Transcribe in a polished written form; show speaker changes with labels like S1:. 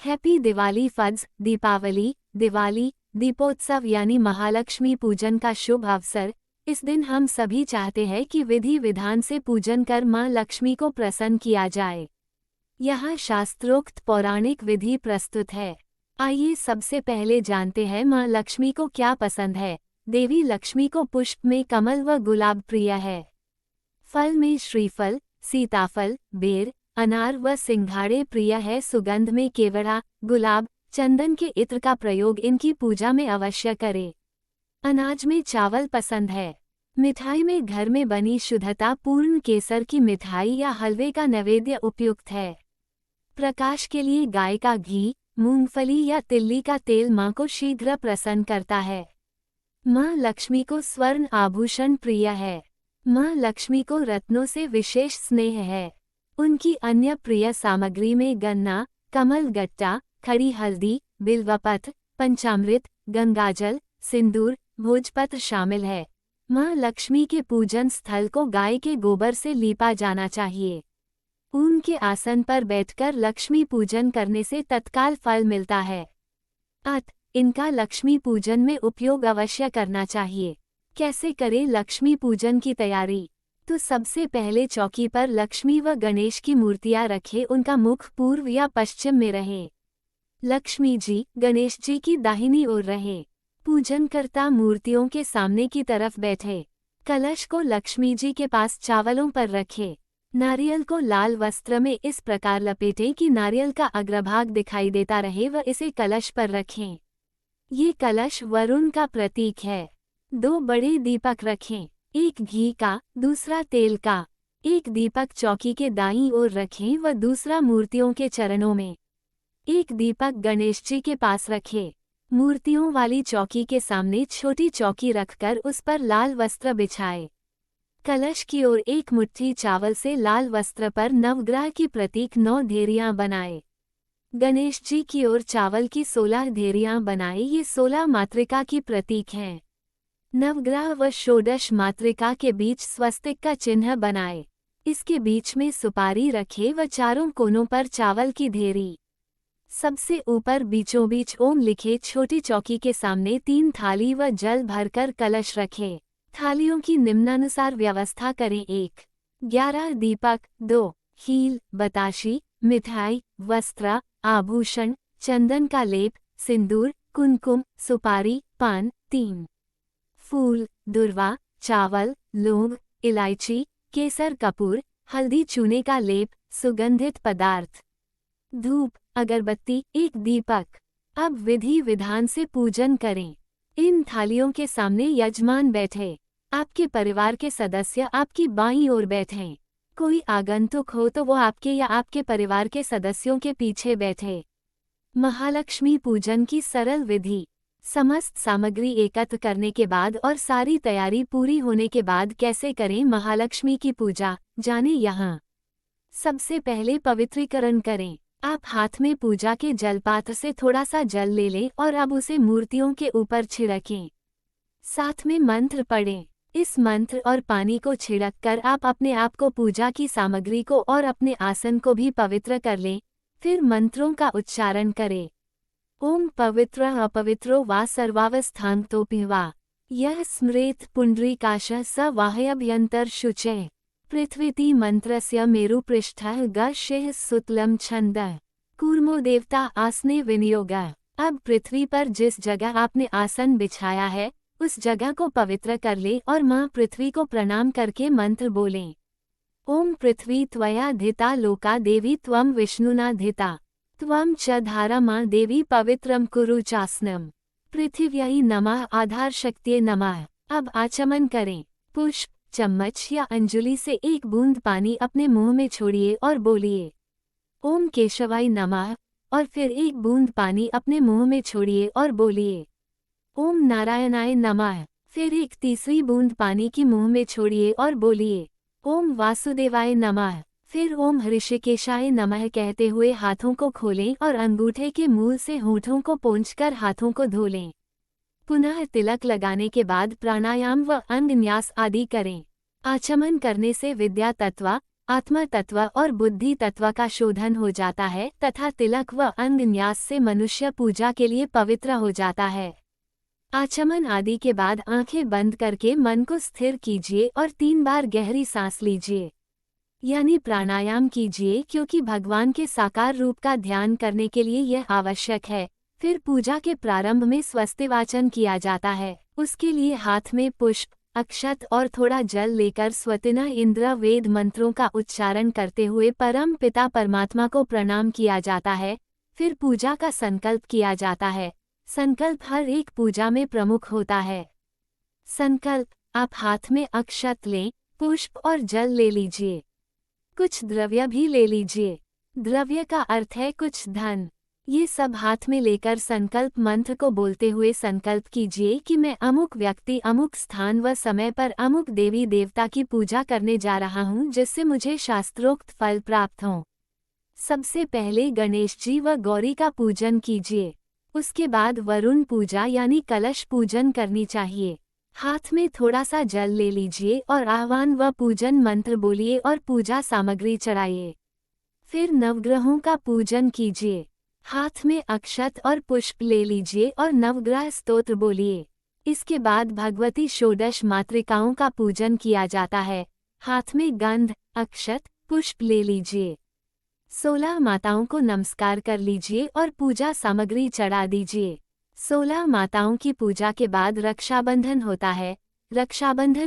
S1: Happy Diwali फड्स। Deepawali, Diwali, दीपोत्सव यानी महालक्ष्मी पूजन का शुभ अवसर। इस दिन हम सभी चाहते हैं कि विधि विधान से पूजन कर मां लक्ष्मी को प्रसन्न किया जाए। यहाँ शास्त्रोक्त पौराणिक विधि प्रस्तुत है। आइए सबसे पहले जानते हैं मां लक्ष्मी को क्या पसंद है। देवी लक्ष्मी को पुष्प में कमल व गुलाब प्रिय है। फल में श्रीफल, सीताफल, बेर, अनार व सिंघाड़े प्रिय है। सुगंध में केवड़ा, गुलाब, चंदन के इत्र का प्रयोग इनकी पूजा में अवश्य करें। अनाज में चावल पसंद है। मिठाई में घर में बनी शुद्धता पूर्ण केसर की मिठाई या हलवे का नैवेद्य उपयुक्त है। प्रकाश के लिए गाय का घी, मूंगफली या तिल्ली का तेल मां को शीघ्र प्रसन्न करता है। मां लक्ष्मी को स्वर्ण आभूषण प्रिय है। मां लक्ष्मी को रत्नों से विशेष स्नेह है। उनकी अन्य प्रिय सामग्री में गन्ना, कमल गट्टा, खड़ी हल्दी, बिल्वपत्र, पंचामृत, गंगाजल, सिंदूर, भोजपत्र शामिल है। मां लक्ष्मी के पूजन स्थल को गाय के गोबर से लीपा जाना चाहिए। ऊन के आसन पर बैठकर लक्ष्मी पूजन करने से तत्काल फल मिलता है। इनका लक्ष्मी पूजन में उपयोग अवश्य करना चाहिए। कैसे करें लक्ष्मी पूजन की तैयारी? तो सबसे पहले चौकी पर लक्ष्मी व गणेश की मूर्तियां रखें। उनका मुख पूर्व या पश्चिम में रहे। लक्ष्मी जी, गणेश जी की दाहिनी ओर रहे। पूजनकर्ता मूर्तियों के सामने की तरफ बैठे। कलश को लक्ष्मी जी के पास चावलों पर रखे। नारियल को लाल वस्त्र में इस प्रकार लपेटें कि नारियल का अग्रभाग दिखाई देता रहे व इसे कलश पर रखें। ये कलश वरुण का प्रतीक है। 2 बड़े दीपक रखें, एक घी का, दूसरा तेल का। एक दीपक चौकी के दाईं ओर रखें व दूसरा मूर्तियों के चरणों में। एक दीपक गणेश जी के पास रखें। मूर्तियों वाली चौकी के सामने छोटी चौकी रखकर उस पर लाल वस्त्र बिछाए। कलश की ओर एक मुट्ठी चावल से लाल वस्त्र पर नवग्रह की प्रतीक 9 ढेरियां बनाए। गणेश जी की ओर चावल की 16 ढेरियां बनाए। ये 16 मातृका की प्रतीक हैं। नवग्रह व षोडश मातृका के बीच स्वस्तिक का चिन्ह बनाए। इसके बीच में सुपारी रखे व चारों कोनों पर चावल की ढेरी। सबसे ऊपर बीचों बीच ओम लिखे छोटी चौकी के सामने 3 थाली व जल भरकर कलश रखे। थालियों की निम्नानुसार व्यवस्था करें। 1 11 दीपक, 2 हील, बताशी, मिठाई, वस्त्र, आभूषण, चंदन का लेप, सिंदूर, कुमकुम, सुपारी, पान, 3 फूल, दुर्वा, चावल, लौंग, इलायची, केसर कपूर, हल्दी चूने का लेप, सुगंधित पदार्थ, धूप, अगरबत्ती, 1 दीपक। अब विधि विधान से पूजन करें। इन थालियों के सामने यजमान बैठे। आपके परिवार के सदस्य आपकी बाईं ओर बैठें। कोई आगंतुक हो तो वो आपके या आपके परिवार के सदस्यों के पीछे बैठे। महालक्ष्मी पूजन की सरल विधि। समस्त सामग्री एकत्र करने के बाद और सारी तैयारी पूरी होने के बाद कैसे करें महालक्ष्मी की पूजा, जाने यहाँ। सबसे पहले पवित्रीकरण करें। आप हाथ में पूजा के जलपात्र से थोड़ा सा जल ले लें और अब उसे मूर्तियों के ऊपर छिड़कें। साथ में मंत्र पढ़ें। इस मंत्र और पानी को छिड़क कर आप अपने आप को, पूजा की सामग्री को और अपने आसन को भी पवित्र कर लें। फिर मंत्रों का उच्चारण करें। ओम पवित्र अपवित्रो वा सर्वावस्थान्तोऽपि वा यः स्मरेत् पुण्डरीकाशः स वाह्यभ्यन्तर शुचः पृथ्वीति मंत्रस्य मेरुपृष्ठः गशेः सुतलं छन्दः कूर्मो देवता आसने विनियोगः। अब पृथ्वी पर जिस जगह आपने आसन बिछाया है उस जगह को पवित्र कर ले और मां पृथ्वी को प्रणाम करके मंत्र बोलें। ओम पृथ्वी त्वया धिता लोका देवी त्वं विष्णुना धिता त्वं च धारा मां देवी पवित्रं कुरु चासनम। पृथिव्यै नमः, आधार शक्तिये नमः। अब आचमन करें। पुष्प, चम्मच या अंजुलि से 1 बूंद पानी अपने मुंह में छोड़िए और बोलिए ओम केशवाय नमः, और फिर 1 बूंद पानी अपने मुंह में छोड़िए और बोलिए ओम नारायणाय नमः। फिर 1 तीसरी बूंद पानी की मुंह में छोड़िए और बोलिए ओम वासुदेवाय नमः। फिर ओम ऋषिकेशाय नमः कहते हुए हाथों को खोलें और अंगूठे के मूल से होठों को पोंछकर हाथों को धो लें। पुनः तिलक लगाने के बाद प्राणायाम व अंग न्यास आदि करें। आचमन करने से विद्या तत्व, आत्मा तत्व और बुद्धि तत्व का शोधन हो जाता है तथा तिलक व अंग न्यास से मनुष्य पूजा के लिए पवित्र हो जाता है। आचमन आदि के बाद आंखें बंद करके मन को स्थिर कीजिए और 3 बार गहरी सांस लीजिए, यानी प्राणायाम कीजिए, क्योंकि भगवान के साकार रूप का ध्यान करने के लिए यह आवश्यक है। फिर पूजा के प्रारंभ में स्वस्तिवाचन किया जाता है। उसके लिए हाथ में पुष्प, अक्षत और थोड़ा जल लेकर स्वतिना इंद्र वेद मंत्रों का उच्चारण करते हुए परम पिता परमात्मा को प्रणाम किया जाता है। फिर पूजा का संकल्प किया जाता है। संकल्प हर एक पूजा में प्रमुख होता है। संकल्प: आप हाथ में अक्षत लें, पुष्प और जल ले लीजिए। कुछ द्रव्य भी ले लीजिए। द्रव्य का अर्थ है कुछ धन। ये सब हाथ में लेकर संकल्प मंत्र को बोलते हुए संकल्प कीजिए कि मैं अमुक व्यक्ति, अमुक स्थान व समय पर अमुक देवी देवता की पूजा करने जा रहा हूँ, जिससे मुझे शास्त्रोक्त फल प्राप्त हो। सबसे पहले गणेश जी व गौरी का पूजन कीजिए। उसके बाद वरुण पूजा यानी कलश पूजन करनी चाहिए। हाथ में थोड़ा सा जल ले लीजिए और आह्वान व पूजन मंत्र बोलिए और पूजा सामग्री चढ़ाइए। फिर नवग्रहों का पूजन कीजिए। हाथ में अक्षत और पुष्प ले लीजिए और नवग्रह स्तोत्र बोलिए। इसके बाद भगवती षोडश मातृकाओं का पूजन किया जाता है। हाथ में गंध, अक्षत, पुष्प ले लीजिए। 16 माताओं को नमस्कार कर लीजिए और पूजा सामग्री चढ़ा दीजिए। 16 माताओं की पूजा के बाद रक्षाबंधन होता है। रक्षाबंधन